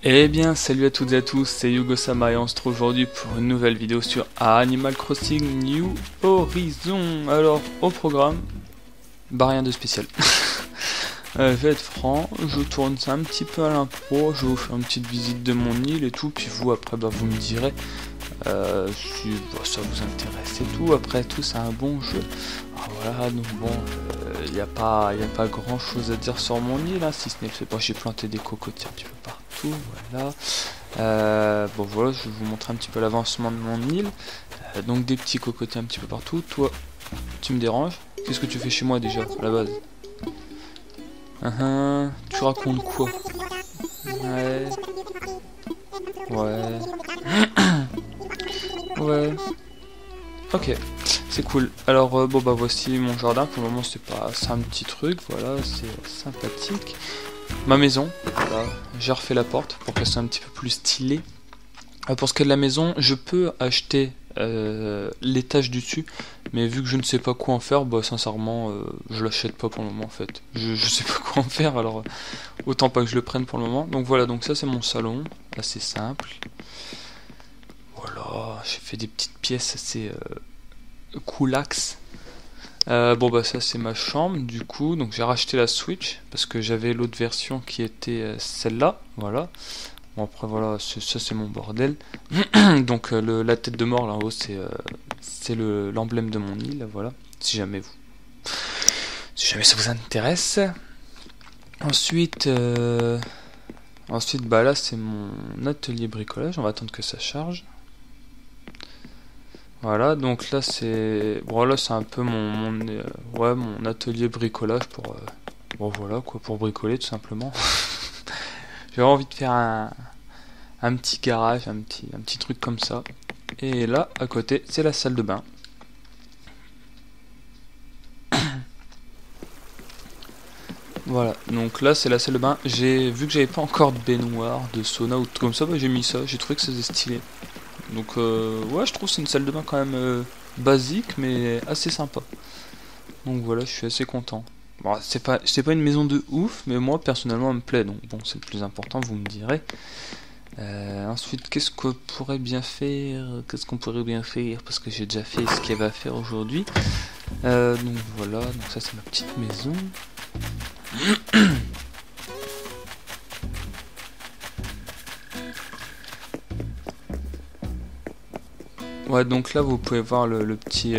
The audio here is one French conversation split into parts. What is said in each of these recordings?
Eh bien, salut à toutes et à tous, c'est Yugo-sama et on se retrouve aujourd'hui pour une nouvelle vidéo sur Animal Crossing New Horizon. Alors, au programme, rien de spécial. Je vais être franc, je tourne ça un petit peu à l'impro, je vais vous faire une petite visite de mon île et tout, puis vous après vous me direz si ça vous intéresse et tout. Après tout, c'est un bon jeu. Alors voilà, donc bon, il n'y a pas grand chose à dire sur mon île, hein, si ce n'est que j'ai planté des cocotiers un petit peu partout, voilà. Bon voilà, je vais vous montrer un petit peu l'avancement de mon île. Donc des petits cocotiers un petit peu partout. Toi, tu me déranges. Qu'est-ce que tu fais chez moi déjà, à la base? Tu racontes quoi? Ouais. Ouais. Ouais. Ok, c'est cool. Alors bon bah voici mon jardin. Pour le moment c'est un petit truc, voilà, c'est sympathique. Ma maison, voilà, j'ai refait la porte pour qu'elle soit un petit peu plus stylée. Pour ce qui est de la maison, je peux acheter l'étage du dessus, mais vu que je ne sais pas quoi en faire, bah sincèrement, je l'achète pas pour le moment en fait. Je sais pas quoi en faire, alors autant pas que je le prenne pour le moment. Donc voilà, donc ça c'est mon salon, assez simple. Voilà, j'ai fait des petites pièces assez coolax. Bon bah ça c'est ma chambre du coup, donc j'ai racheté la Switch parce que j'avais l'autre version qui était celle-là, voilà. Bon après voilà, ça c'est mon bordel. Donc la tête de mort là en haut c'est l'emblème de mon île, voilà. Si jamais ça vous intéresse. Ensuite bah là c'est mon atelier bricolage, on va attendre que ça charge. Voilà, donc là c'est un peu mon atelier bricolage pour bon voilà quoi, pour bricoler tout simplement. J'avais envie de faire un petit garage, un petit truc comme ça. Et là à côté c'est la salle de bain. Voilà, donc là c'est la salle de bain. J'ai vu que j'avais pas encore de baignoire, de sauna ou tout comme ça, bah, j'ai mis ça. J'ai trouvé que c'était stylé. Donc ouais, je trouve que c'est une salle de bain quand même basique mais assez sympa. Donc voilà, je suis assez content. Bon, c'est pas une maison de ouf, mais moi personnellement elle me plaît, donc bon, c'est le plus important, vous me direz. Ensuite, qu'est-ce qu'on pourrait bien faire? Qu'est-ce qu'on pourrait bien faire? Parce que j'ai déjà fait ce qu'il y avait à faire aujourd'hui. Donc voilà, donc ça c'est ma petite maison. Ouais, donc là vous pouvez voir le petit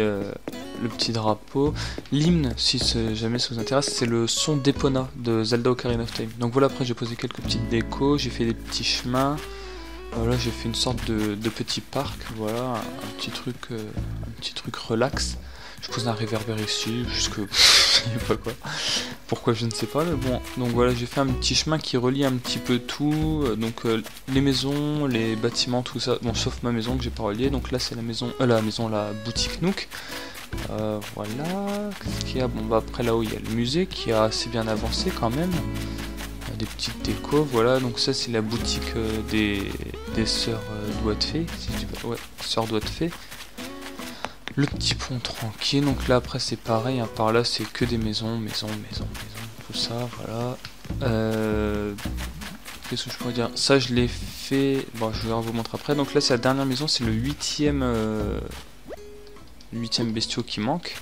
drapeau. L'hymne, si jamais ça vous intéresse, c'est le son d'Epona de Zelda Ocarina of Time. Donc voilà, après j'ai posé quelques petites décos, j'ai fait des petits chemins. Voilà, j'ai fait une sorte de petit parc, voilà, un petit truc relax. Je pose un réverbère ici, jusque je sais pas quoi. Pourquoi je ne sais pas, mais bon. Donc voilà, j'ai fait un petit chemin qui relie un petit peu tout. Donc les maisons, les bâtiments, tout ça. Bon, sauf ma maison que j'ai pas relié. Donc là c'est la boutique Nook. Voilà. Qu'est-ce qu'il y a? Bon bah après là-haut il y a le musée qui a assez bien avancé quand même. Des petites décos, voilà. Donc ça c'est la boutique des sœurs Doigts de Fée. Si je dis pas... Ouais, sœurs Doigts de Fée. Le petit pont tranquille, donc là après c'est pareil, hein, par là c'est que des maisons, tout ça, voilà. Qu'est-ce que je pourrais dire? Ça je l'ai fait, bon je vais vous montrer après, donc là c'est la dernière maison, c'est le huitième bestiau qui manque.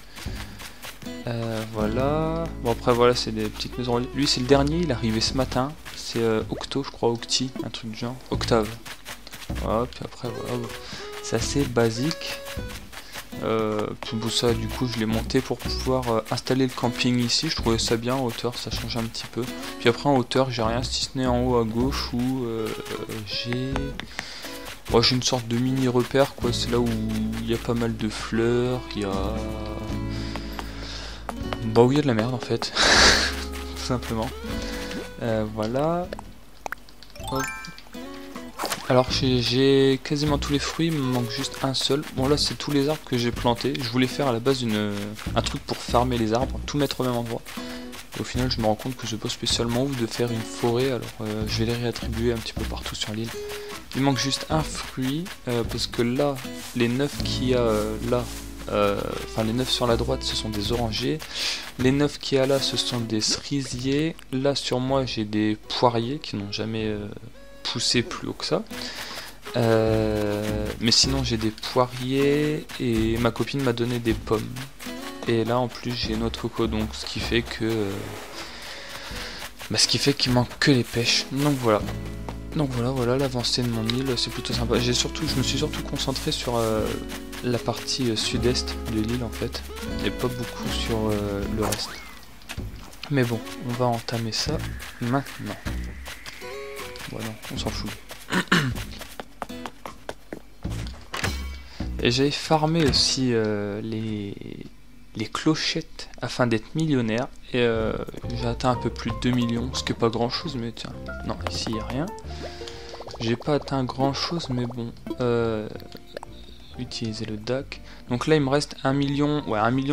Voilà, bon après voilà c'est des petites maisons, lui c'est le dernier, il est arrivé ce matin, c'est Octo je crois, Octi, un truc du genre, Octave. Voilà, puis après voilà, c'est assez basique. Tout ça du coup je l'ai monté pour pouvoir installer le camping ici. Je trouvais ça bien en hauteur, ça change un petit peu. Puis après en hauteur j'ai rien si ce n'est en haut à gauche où j'ai une sorte de mini repère quoi. C'est là où il y a pas mal de fleurs, il y a où il y a de la merde en fait. Tout simplement. Voilà. Hop. Alors j'ai quasiment tous les fruits, il me manque juste un seul. Bon là c'est tous les arbres que j'ai plantés. Je voulais faire à la base un truc pour farmer les arbres, tout mettre au même endroit. Et au final je me rends compte que c'est pas spécialement ouf de faire une forêt, alors je vais les réattribuer un petit peu partout sur l'île. Il manque juste un fruit, parce que là, les 9 qu'il y a là, les 9 sur la droite ce sont des orangers. Les 9 qu'il y a là ce sont des cerisiers. Là sur moi j'ai des poiriers qui n'ont jamais pousser plus haut que ça. Mais sinon j'ai des poiriers et ma copine m'a donné des pommes. Et là en plus j'ai une autre coco, donc ce qui fait que qu'il manque que les pêches. Donc voilà. Donc voilà l'avancée de mon île, c'est plutôt sympa. Je me suis surtout concentré sur la partie sud-est de l'île en fait, et pas beaucoup sur le reste. Mais bon, on va entamer ça maintenant. Bon non, on s'en fout. Et j'avais farmé aussi les clochettes afin d'être millionnaire. Et j'ai atteint un peu plus de 2 millions, ce qui est pas grand chose, mais tiens, non, ici il n'y a rien. J'ai pas atteint grand chose, mais bon, utiliser le DAC. Donc là il me reste 1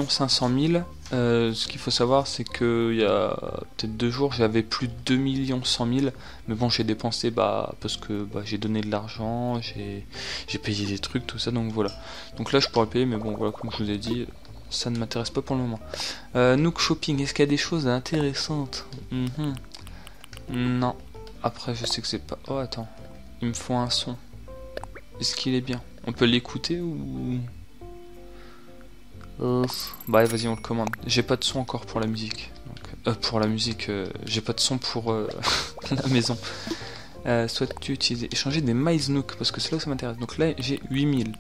500 000. Ce qu'il faut savoir, c'est que il y a peut-être 2 jours j'avais plus de 2 100 000, mais bon j'ai dépensé parce que j'ai donné de l'argent, j'ai payé des trucs, tout ça, donc voilà. Donc là je pourrais payer, mais bon voilà, comme je vous ai dit, ça ne m'intéresse pas pour le moment. Nook Shopping, est-ce qu'il y a des choses intéressantes? Non. Après je sais que c'est pas... Oh attends, il me faut un son. Est-ce qu'il est bien? On peut l'écouter ou... Bah vas-y on le commande. J'ai pas de son encore pour la musique. Donc, pour la musique, j'ai pas de son pour la maison. Souhaites-tu utiliser échanger des maïs Nook, parce que c'est là où ça m'intéresse. Donc là j'ai 8000.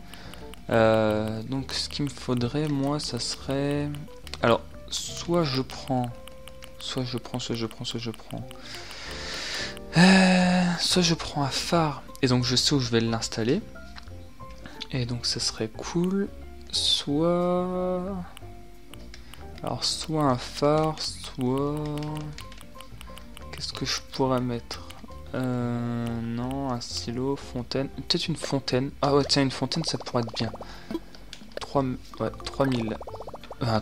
Donc ce qu'il me faudrait moi ça serait... Alors soit je prends soit je prends un phare et donc je sais où je vais l'installer. Et donc ça serait cool. Soit un phare, soit... Qu'est-ce que je pourrais mettre? Non, un silo, fontaine. Peut-être une fontaine. Ah ouais, tiens, une fontaine, ça pourrait être bien. 3000.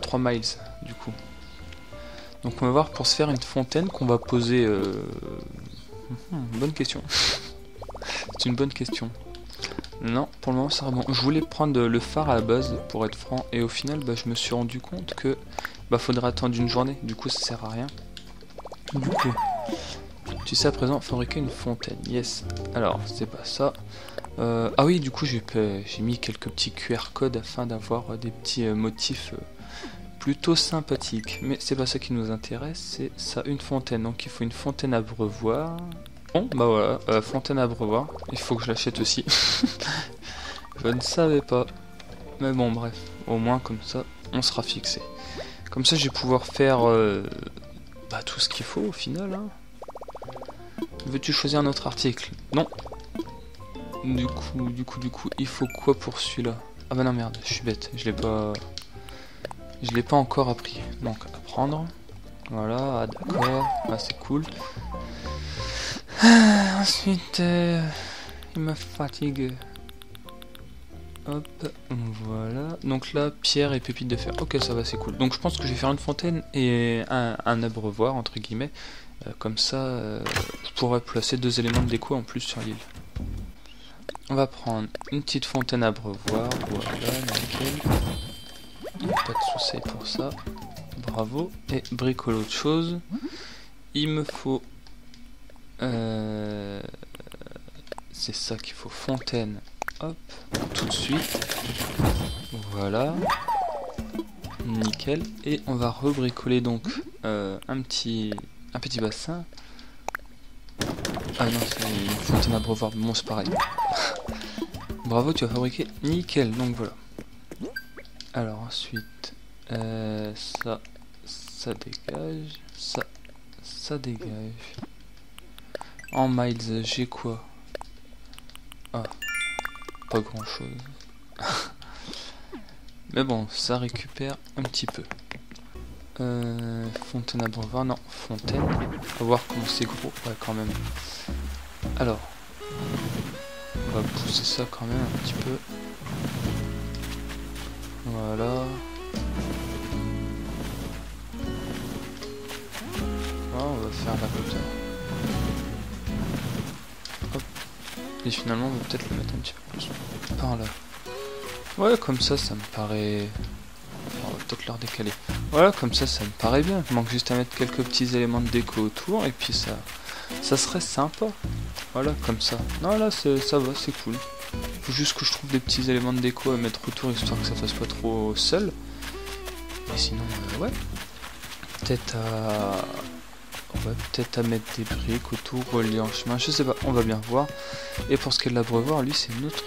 3 miles, du coup. Donc on va voir pour se faire une fontaine qu'on va poser... bonne question. C'est une bonne question. Non, pour le moment ça sera bon. Je voulais prendre le phare à la base, pour être franc, et au final je me suis rendu compte que faudrait attendre une journée, du coup ça sert à rien. Du coup, tu sais à présent fabriquer une fontaine, yes. Alors, c'est pas ça. Ah oui, du coup j'ai mis quelques petits QR codes afin d'avoir des petits motifs plutôt sympathiques. Mais c'est pas ça qui nous intéresse, c'est ça, une fontaine. Donc il faut une fontaine à abreuvoir. Bon, bah voilà, fontaine à abreuvoir. Il faut que je l'achète aussi. Je ne savais pas. Mais bon, bref. Au moins, comme ça, on sera fixé. Comme ça, je vais pouvoir faire tout ce qu'il faut au final. Hein. Veux-tu choisir un autre article? Non. Du coup, il faut quoi pour celui-là? Ah bah non, merde, je suis bête. Je l'ai pas encore appris. Donc, apprendre. Voilà, ah, d'accord. Ah, c'est cool. Ensuite, il me fatigue. Hop, voilà. Donc là, pierre et pépites de fer. Ok, ça va, c'est cool. Donc je pense que je vais faire une fontaine et un abreuvoir, entre guillemets. Comme ça, je pourrais placer 2 éléments de déco en plus sur l'île. On va prendre une petite fontaine à abreuvoir. Voilà, nickel. Pas de soucis pour ça. Bravo. Et bricole autre chose. Il me faut... c'est ça qu'il faut, fontaine, hop, tout de suite, voilà, nickel, et on va rebricoler donc un petit bassin. Ah non, c'est une fontaine à abreuvoir, bon c'est pareil. Bravo, tu as fabriqué, nickel, donc voilà. Alors ensuite, ça dégage, ça dégage. En miles, j'ai quoi? Ah, pas grand chose. Mais bon, ça récupère un petit peu. Fontaine à abreuvoir, non, fontaine. On va voir comment c'est gros, ouais, quand même. Alors, on va pousser ça quand même un petit peu. Voilà. Ah, on va faire la comme ça. Et finalement, on va peut-être le mettre un petit peu plus par là. Ouais, comme ça me paraît... On va peut-être le redécaler. Voilà, comme ça me paraît bien. Il manque juste à mettre quelques petits éléments de déco autour, et puis ça serait sympa. Voilà, comme ça. Non, là, ça va, c'est cool. Faut juste que je trouve des petits éléments de déco à mettre autour, histoire que ça fasse pas trop seul. Mais sinon, ouais. Peut-être à... Ouais, peut-être à mettre des briques autour, reliées en chemin, je sais pas, on va bien voir. Et pour ce qui est de l'abreuvoir, lui, c'est une autre...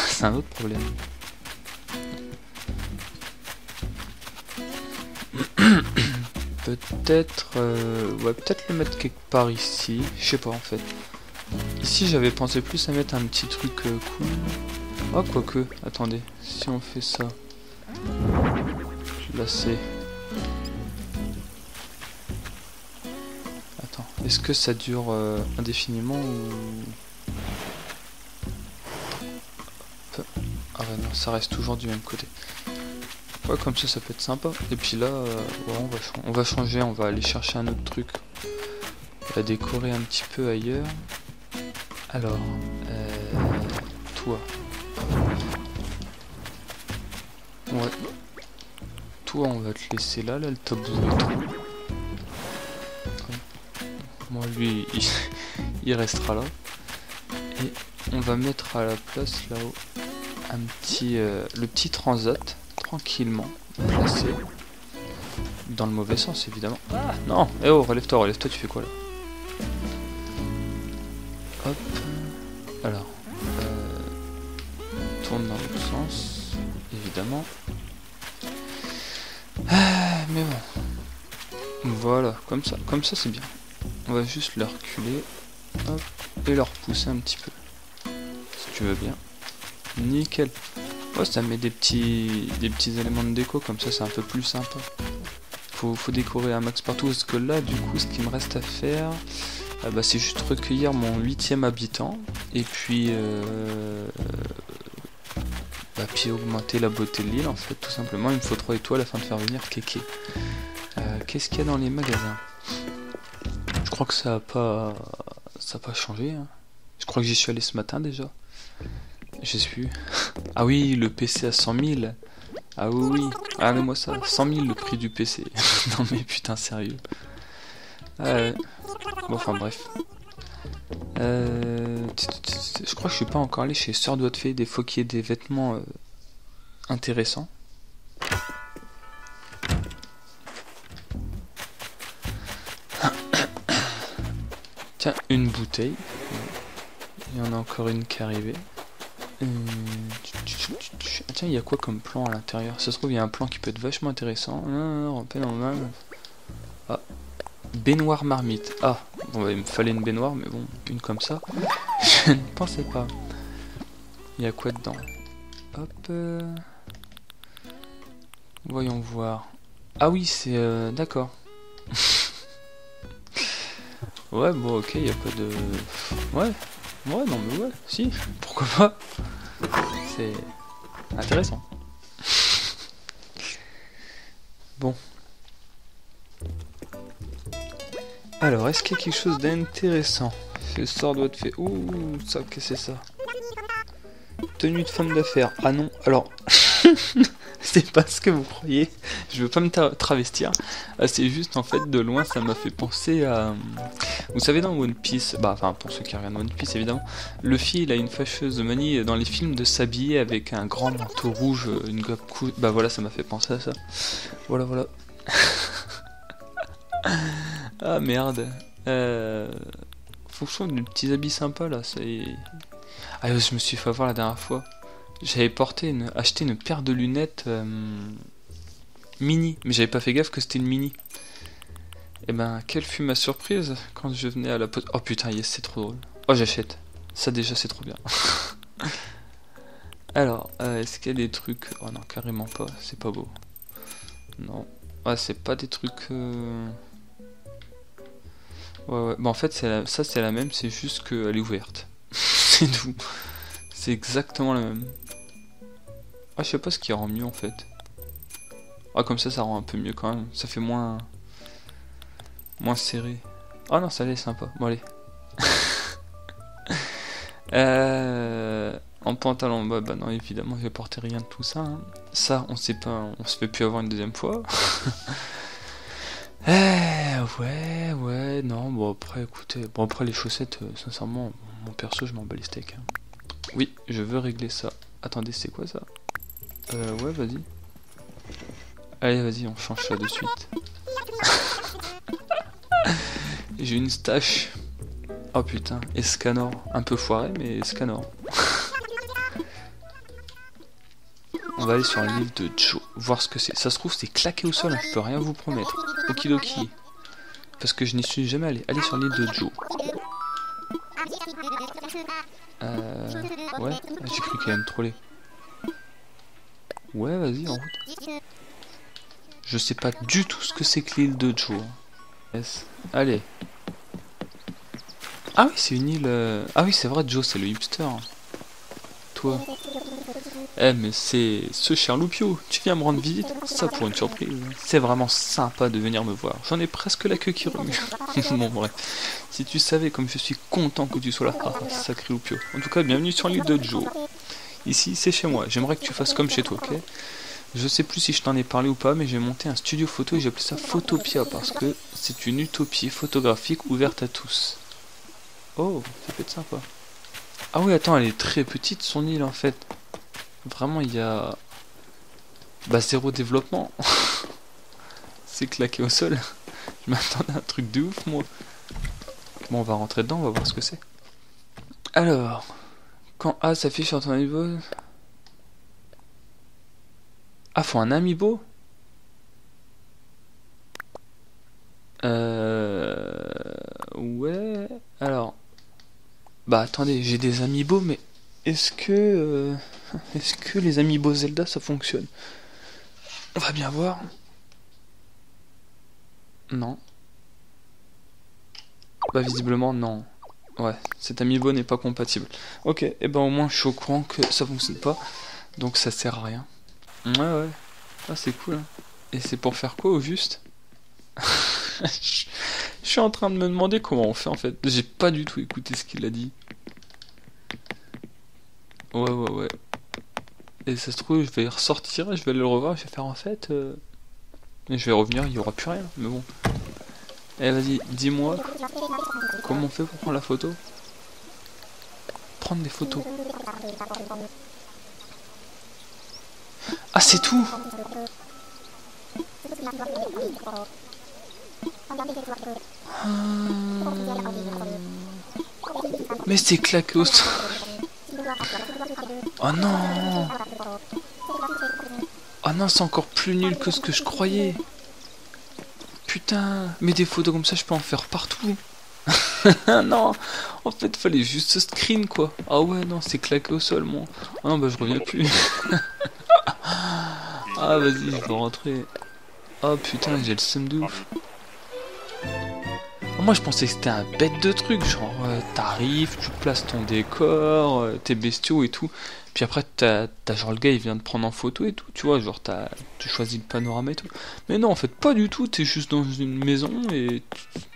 c'est un autre problème. Peut-être... ouais, peut-être le mettre quelque part ici, je sais pas en fait. Ici, j'avais pensé plus à mettre un petit truc cool. Oh, quoique, attendez, si on fait ça... Là, c'est... Attends, est-ce que ça dure indéfiniment ou... Ah ouais, non, ça reste toujours du même côté. Ouais, comme ça peut être sympa. Et puis là, ouais, on va changer, on va aller chercher un autre truc. On va décorer un petit peu ailleurs. Alors, toi. Ouais. Toi, on va te laisser là, le top 2 et tout. Moi, lui, il restera là. Et on va mettre à la place là-haut un petit, le petit transat, tranquillement placé. Dans le mauvais sens, évidemment. Ah, non, eh oh, relève-toi, tu fais quoi là? Hop. Alors, tourne dans l'autre sens, évidemment. Ah, mais bon. Voilà, comme ça c'est bien. On va juste le reculer, hop, et le repousser un petit peu. Si tu veux bien. Nickel. Ouais, ça met des petits éléments de déco, comme ça c'est un peu plus sympa. Faut décorer un max partout, parce que là, du coup, ce qu'il me reste à faire, bah, c'est juste recueillir mon 8e habitant, et puis, puis augmenter la beauté de l'île, en fait, tout simplement. Il me faut 3 étoiles afin de faire venir Kéké. Qu'est-ce qu'il y a dans les magasins? Je crois que ça a pas changé. Hein. Je crois que j'y suis allé ce matin déjà. Je sais plus. Ah oui, le PC à 100 000. Ah oui, oui. Ah mais moi ça, 100 000 le prix du PC. Non mais putain, sérieux. Bon, enfin bref. Je crois que je suis pas encore allé chez Sœur Doigt de Fée, des fois qu'il y ait des vêtements intéressants. Tiens, une bouteille. Il y en a encore une qui est arrivée. Tiens, il y a quoi comme plan à l'intérieur? Ça se trouve, il y a un plan qui peut être vachement intéressant. Ah, baignoire marmite. Ah, bon, il me fallait une baignoire, mais bon, une comme ça. Je ne pensais pas. Il y a quoi dedans? Hop. Voyons voir. Ah oui, c'est... d'accord. Ouais, bon, ok, il n'y a pas de... Ouais, non, mais ouais, si, pourquoi pas? C'est intéressant. Bon. Alors, est-ce qu'il y a quelque chose d'intéressant? Ce sort doit être fait... Ouh, ça, qu'est-ce que c'est ça? Tenue de femme d'affaires. Ah non, alors... C'est pas ce que vous croyez. Je veux pas me travestir. C'est juste, en fait, de loin, ça m'a fait penser à... Vous savez, dans One Piece, bah, enfin, pour ceux qui regardent One Piece, évidemment, Luffy, il a une fâcheuse manie dans les films de s'habiller avec un grand manteau rouge, une gobe cool. Bah voilà, ça m'a fait penser à ça. Voilà, voilà. Ah, merde. Faut que je trouve des petits habits sympas, là. Ah, je me suis fait avoir la dernière fois. J'avais acheté une paire de lunettes mini, mais j'avais pas fait gaffe que c'était une mini. Et ben, quelle fut ma surprise quand je venais à la pause. Oh putain, yes, c'est trop drôle. Oh, j'achète. Ça déjà, c'est trop bien. Alors, est-ce qu'il y a des trucs... Oh non, carrément pas, c'est pas beau. Non. Ouais, c'est pas des trucs... Ouais, ouais. Bah en fait, ça c'est la même, c'est juste qu'elle est ouverte. C'est tout. C'est exactement la même. Ah, je sais pas ce qui rend mieux en fait. Ah, comme ça rend un peu mieux quand même. Ça fait moins serré. Ah non, ça allait sympa. Bon, allez. En pantalon bas, bah non, évidemment, je vais porter rien de tout ça. Hein. Ça, on sait pas, on se fait plus avoir une deuxième fois. Ouais, non, bon après, écoutez, bon après les chaussettes, sincèrement, mon perso, je m'en bats les steaks. Hein. Oui, je veux régler ça. Attendez, c'est quoi ça? Ouais, vas-y. Allez, vas-y, on change ça de suite. J'ai une stache. Oh putain, Escanor. Un peu foiré, mais Escanor. On va aller sur un livre de Joe, voir ce que c'est. Ça se trouve, c'est claqué au sol, hein, je peux rien vous promettre. Okidoki. Parce que je n'y suis jamais allé. Allez sur le livre de Joe. Ouais, j'ai cru qu'il allait me troller. Ouais, vas-y, en route. Je sais pas du tout ce que c'est que l'île de Joe. Yes. Allez. Ah oui, c'est une île... Ah oui, c'est vrai, Joe, c'est le hipster. Toi. Eh, mais c'est ce cher Loupio. Tu viens me rendre visite? Ça pour une surprise. C'est vraiment sympa de venir me voir. J'en ai presque la queue qui remue. Bon, bref. Si tu savais comme je suis content que tu sois là. Ah, sacré Loupio. En tout cas, bienvenue sur l'île de Joe. Ici, c'est chez moi. J'aimerais que tu fasses comme chez toi, ok? Je sais plus si je t'en ai parlé ou pas, mais j'ai monté un studio photo et j'ai appelé ça Photopia parce que c'est une utopie photographique ouverte à tous. Oh, ça peut être sympa. Ah oui, attends, elle est très petite son île en fait. Vraiment, il y a... Bah, zéro développement. C'est claqué au sol. Je m'attendais à un truc de ouf, moi. Bon, on va rentrer dedans, on va voir ce que c'est. Alors, quand A s'affiche sur ton amiibo... Ah, faut un amiibo? Ouais... Alors... Bah, attendez, j'ai des amiibo, mais... Est-ce que les amiibo Zelda, ça fonctionne? On va bien voir. Non. Bah, visiblement, non. Ouais, cet amiibo n'est pas compatible. Ok, et ben au moins, je suis au courant que ça fonctionne pas. Donc, ça sert à rien. Ouais, ouais. Ah, c'est cool. Hein. Et c'est pour faire quoi, au juste? Je suis en train de me demander comment on fait, en fait. J'ai pas du tout écouté ce qu'il a dit. Ouais, ouais, ouais. Et ça se trouve, je vais ressortir, je vais aller le revoir, je vais faire en fait... Et je vais revenir, il y aura plus rien, mais bon. Eh, vas-y, dis-moi, comment on fait pour prendre la photo? Prendre des photos. Ah, c'est tout! Mais c'est claqué au sol. Oh non! Oh non, c'est encore plus nul que ce que je croyais. Putain, mais des photos comme ça, je peux en faire partout. Non, en fait, fallait juste ce screen, quoi. Ah ouais, non, c'est claqué au sol, moi. Ah non, bah je reviens plus. Ah, vas-y, je vais rentrer. Oh putain, j'ai le seum de ouf. Moi, je pensais que c'était un bête de truc, genre, t'arrives, tu places ton décor, tes bestiaux et tout. Puis après, t'as genre le gars, il vient te prendre en photo et tout, tu vois, genre, tu choisis le panorama et tout. Mais non, en fait, pas du tout, t'es juste dans une maison et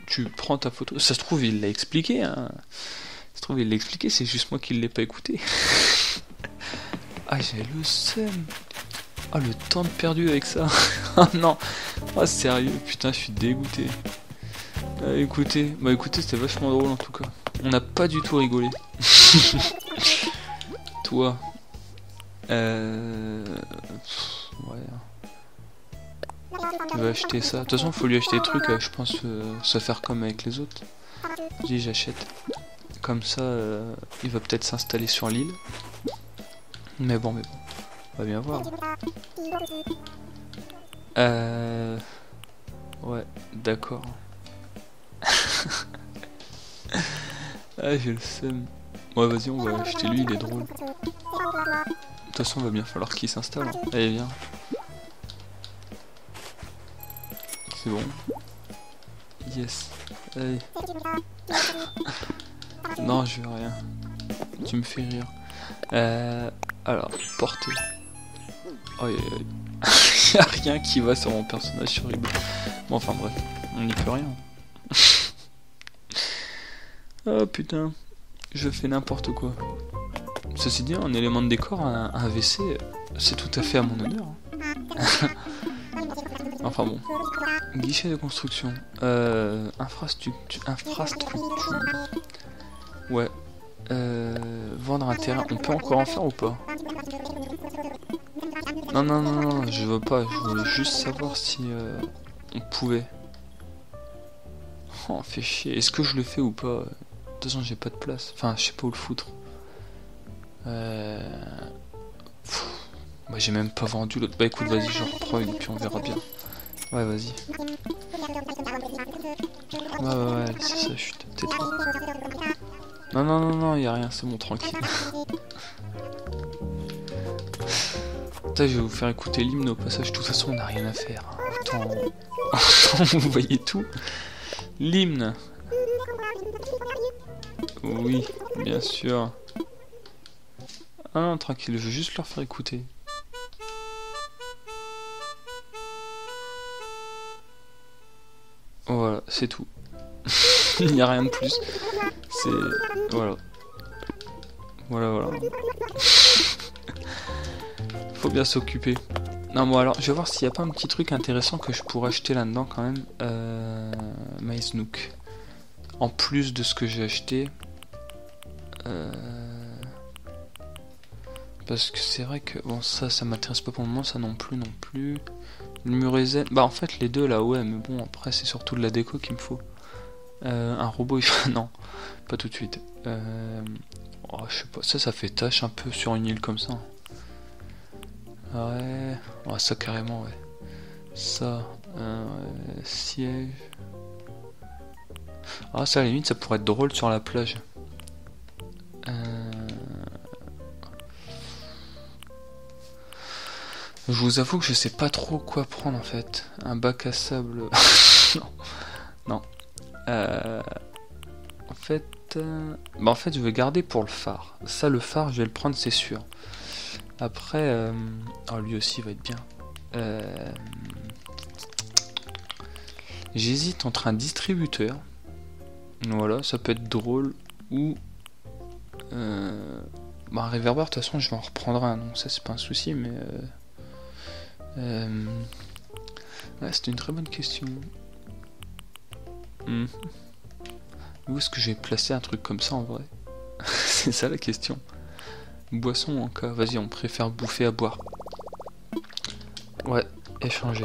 tu prends ta photo. Ça se trouve, il l'a expliqué, hein. Ça se trouve, il l'a expliqué, c'est juste moi qui l'ai pas écouté. Ah, j'ai le seum. Ah, le temps de perdu avec ça. Ah non. Ah, sérieux, putain, je suis dégoûté. Écoutez, c'était vachement drôle en tout cas. On n'a pas du tout rigolé. Toi. Ouais. Il va acheter ça. De toute façon, faut lui acheter des trucs, je pense, se faire comme avec les autres. Dis, j'achète. Comme ça, il va peut-être s'installer sur l'île. Mais bon. On va bien voir. Ouais, d'accord. Ah, j'ai le seum. Ouais, vas-y, on va acheter lui, il est drôle. De toute façon, il va bien falloir qu'il s'installe. Allez, viens. C'est bon. Yes. Allez. Non, je veux rien. Tu me fais rire. Alors, porter. Oh, y a rien qui va sur mon personnage sur Rigolo. Bon, enfin bref, on n'y peut rien. Oh putain, je fais n'importe quoi. Ceci dit, un élément de décor, un WC, c'est tout à fait à mon honneur. Enfin bon. Guichet de construction. Infrastructure. Ouais. Vendre un terrain. On peut encore en faire ou pas? Non, non, non, non, je veux pas. Je voulais juste savoir si on pouvait. Oh, fait chier. Est-ce que je le fais ou pas? De toute façon, j'ai pas de place. Enfin, je sais pas où le foutre. Moi, j'ai même pas vendu l'autre. Bah écoute, vas-y, j'en reprends une, puis on verra bien. Ouais, vas-y. Ouais, c'est ça, chut, tais-toi. Non, non, non, non, y a rien, c'est bon, tranquille. Putain, je vais vous faire écouter l'hymne au passage, de toute façon, on n'a rien à faire. Autant vous voyez tout. L'hymne. Oui, bien sûr. Ah non, tranquille, je veux juste leur faire écouter. Voilà, c'est tout. Il n'y a rien de plus. C'est... Voilà. Voilà. Faut bien s'occuper. Non, bon alors, je vais voir s'il n'y a pas un petit truc intéressant que je pourrais acheter là-dedans quand même. Maïs Nook. En plus de ce que j'ai acheté. Parce que c'est vrai que... Bon, ça m'intéresse pas pour le moment, ça non plus. Le Murezen... Bah en fait, les deux là, ouais, mais bon, après, c'est surtout de la déco qu'il me faut. Un robot, non, pas tout de suite. Oh, je sais pas, ça fait tâche un peu sur une île comme ça. Ouais, ça carrément, ouais. Ça, siège. Ah, ça à la limite, ça pourrait être drôle sur la plage. Je vous avoue que je sais pas trop quoi prendre en fait. Un bac à sable. Non. En fait, je vais garder pour le phare. Ça, le phare, je vais le prendre, c'est sûr. Après, lui aussi va être bien. J'hésite entre un distributeur. Voilà, ça peut être drôle. Ou un réverbère, de toute façon, je vais en reprendre un. Donc ça, c'est pas un souci, mais ouais, c'était une très bonne question. Où est-ce que je vais placer un truc comme ça en vrai? C'est ça la question. Boisson en cas. Vas-y, on préfère bouffer à boire. Ouais, échanger.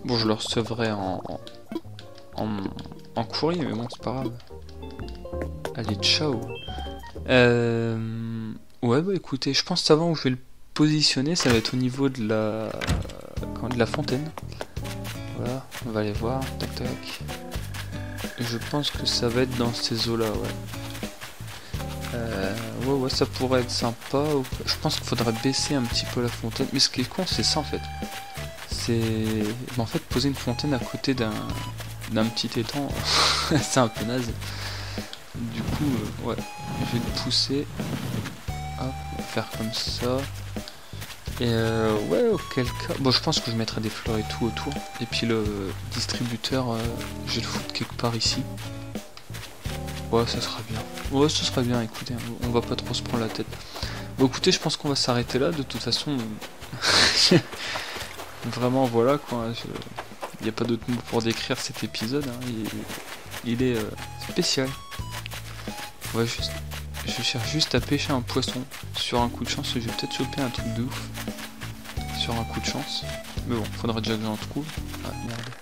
Bon, je le recevrai en courrier, mais bon, c'est pas grave. Allez, ciao. Ouais, bah écoutez, je pense savoir où je vais le positionner. Ça va être au niveau de la fontaine. Voilà, on va aller voir. Tac, tac. Je pense que ça va être dans ces eaux-là, ouais. Ouais, ça pourrait être sympa. Je pense qu'il faudrait baisser un petit peu la fontaine. Mais ce qui est con, c'est ça en fait. C'est... en fait, poser une fontaine à côté d'un petit étang, c'est un peu naze. Du coup, ouais, je vais le pousser. Hop, faire comme ça. Et ouais, auquel cas... Bon, je pense que je mettrai des fleurs et tout autour. Et puis le distributeur, je vais le foutre quelque part ici. Ouais, ça sera bien. Ouais, ça sera bien, écoutez, on va pas trop se prendre la tête. Bon, écoutez, je pense qu'on va s'arrêter là. De toute façon, vraiment, voilà, quoi. Il n'y a pas d'autre mot pour décrire cet épisode. Hein. Il est spécial. Ouais, je cherche juste à pêcher un poisson. Sur un coup de chance, je vais peut-être choper un truc de ouf. Sur un coup de chance. Mais bon, faudra déjà que j'en trouve. Ah, merde.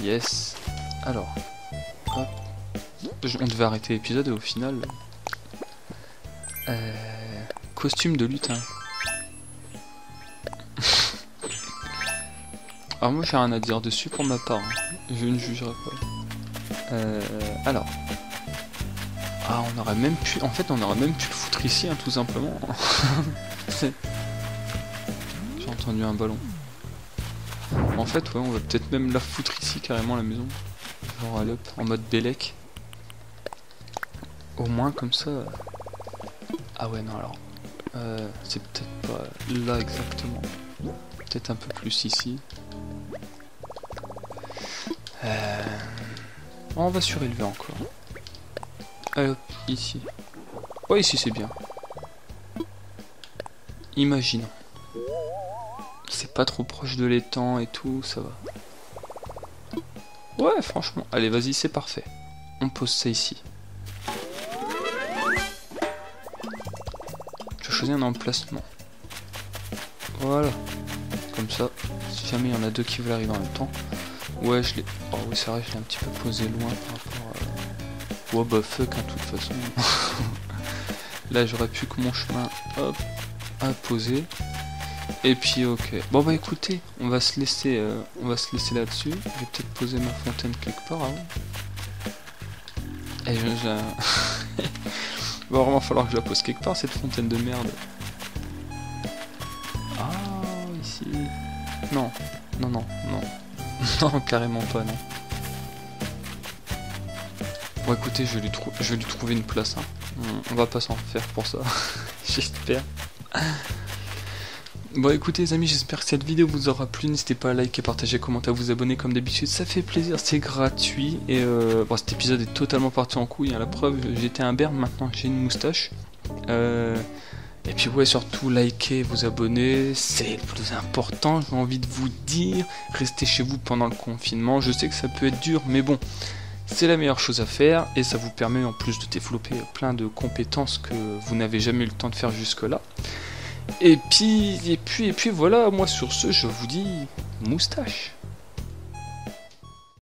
Yes. Alors. Hop. On devait arrêter l'épisode et au final... costume de lutin. Alors moi j'ai rien à dire dessus pour ma part. Hein. Je ne jugerai pas. Alors. Ah, on aurait même pu... En fait, on aurait même pu le foutre ici, hein, tout simplement. J'ai entendu un ballon. En fait, ouais, on va peut-être même la foutre ici, carrément, la maison. Genre, allez hop, en mode Bélec. Au moins, comme ça... Ah ouais, non, alors... c'est peut-être pas là, exactement. Peut-être un peu plus ici. On va surélever encore. Allez hop, ici. Ouais, ici c'est bien. Imaginons. C'est pas trop proche de l'étang et tout, ça va. Ouais, franchement. Allez, vas-y, c'est parfait. On pose ça ici. choisis un emplacement. Voilà. Comme ça, si jamais il y en a deux qui veulent arriver en même temps. Ouais, je l'ai... Oh oui, c'est vrai, je l'ai un petit peu posé loin par rapport à... Ouais, bah fuck, hein, de toute façon. Là, j'aurais plus que mon chemin, hop, à poser. Et puis, ok. Bon, bah écoutez, on va se laisser là-dessus. Je vais peut-être poser ma fontaine quelque part avant. Et il va vraiment falloir que je la pose quelque part, cette fontaine de merde. Ah, ici. Non, non, non, non. Non, carrément pas, non. Bon, écoutez, je vais lui trouver une place. Hein. On va pas s'en faire pour ça. J'espère. Bon, écoutez les amis, j'espère que cette vidéo vous aura plu. N'hésitez pas à liker, partager, commenter, à vous abonner comme d'habitude. Ça fait plaisir, c'est gratuit. Et bon, cet épisode est totalement parti en couille. Hein. La preuve, j'étais un berbe, maintenant j'ai une moustache. Et puis ouais, surtout likez, vous abonner, c'est le plus important. J'ai envie de vous dire, restez chez vous pendant le confinement. Je sais que ça peut être dur, mais bon, c'est la meilleure chose à faire. Et ça vous permet en plus de développer plein de compétences que vous n'avez jamais eu le temps de faire jusque là. Et puis voilà, moi sur ce, je vous dis moustache.